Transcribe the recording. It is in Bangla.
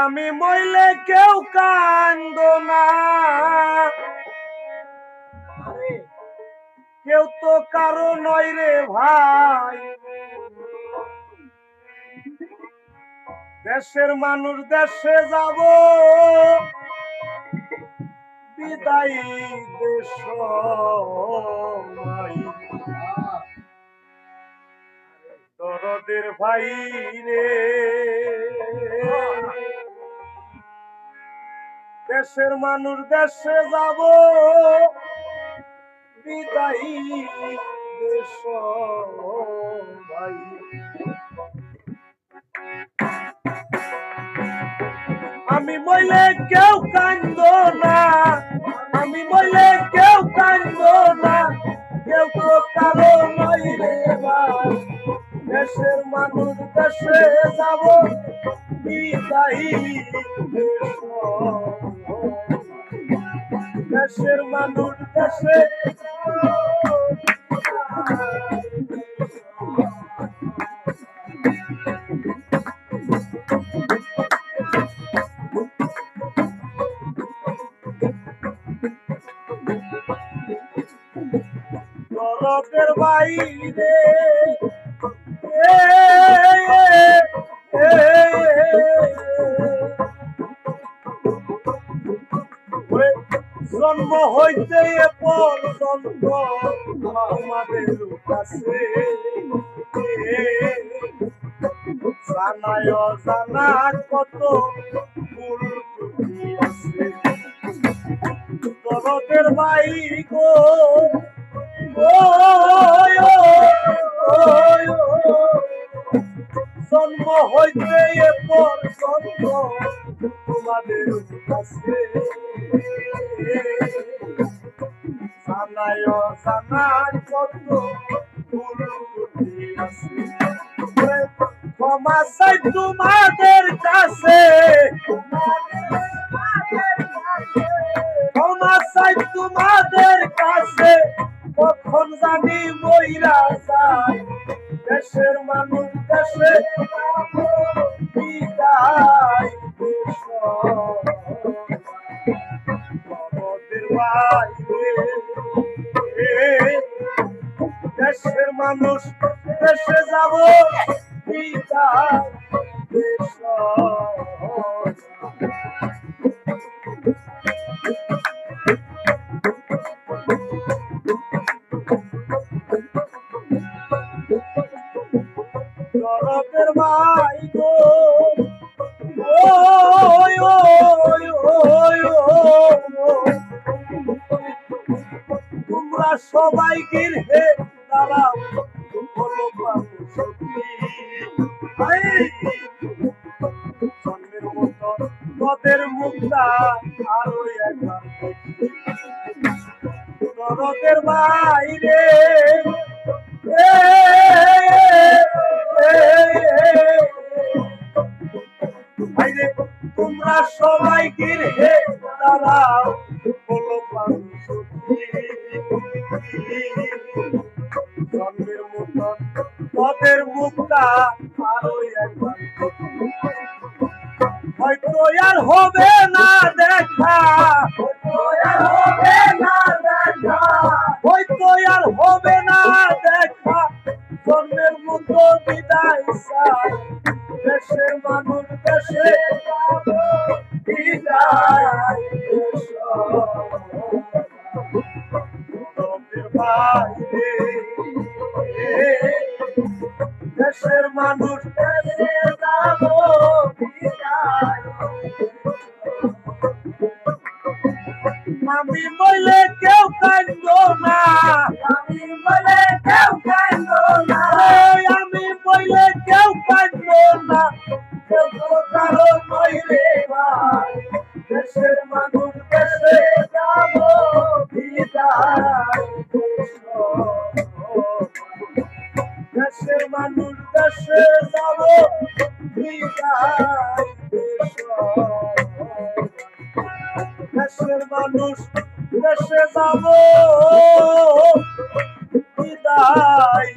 আমি মইলে কেউ কান্দ না, কেউ তো কারো নয় রে ভাই। দেশের মানুষ দেশে যাব, বিদায় দেশ দরদের ভাই রে। দেশের মানুষ দেশে যাব, বিদায় দেশ ভাই। আমি মইলে কেউ কান্দ না, আমি মইলে কেউ কান্দ না, কেউ তো কারো নয় রে ভাই। দেশের মানুষ দেশে যাব, বিদায় দেশের মানুষ দেশে। দরদের বাইরে জন্ম হইতে এ পর্যন্ত আমাদের কাছে জানায় জানা কত ভুল ত্রুটি আছে। দরদের ভাই গো, জন্ম হইতে এ পর্যন্ত তোমাদের কাছে জানায় জানা কত ভুল ত্রুটি আছে। ক্ষমা চাই তোমাদের কাছে, ক্ষমা চাই তোমাদের কাছে, কখন জানি মইরা যায়। দেশের মানুষ দেশে বিদায় দেশের মানুষ দেশে যাব, বিদায় দেশ। দরদের ভাই গো, তোমরা সবাই গিরহে দাঁড়াও, বলো জন্মের মতো তোদের মুখটা আরো একবার দরদের বাইরে। তোমরা সবাই গিরহে দাঁড়াও, বলো জন্মের মতো তোদের মুখটা আরো একবার হয়তো আর হবে না দেখা, হয়তো আর হবে না দেখা। জন্মের মতো বিদায় চাই, দেশের মানুষ দেশে বিদায় দেশের মানুষ দেশে যাব, বিদায়। আমি বলে কেউ কান্দ না, আমি বলে কেউ কান্দ না, আমি বলে কেউ কান্দ না, কেউ তো কারো নয় রে ভাই। দেশের মানুষ দেশে যাব, বিদায় দেশের মানুষ দেশে যাব, বিদায় দেশের মানুষ দেশে যাব, বিদায়।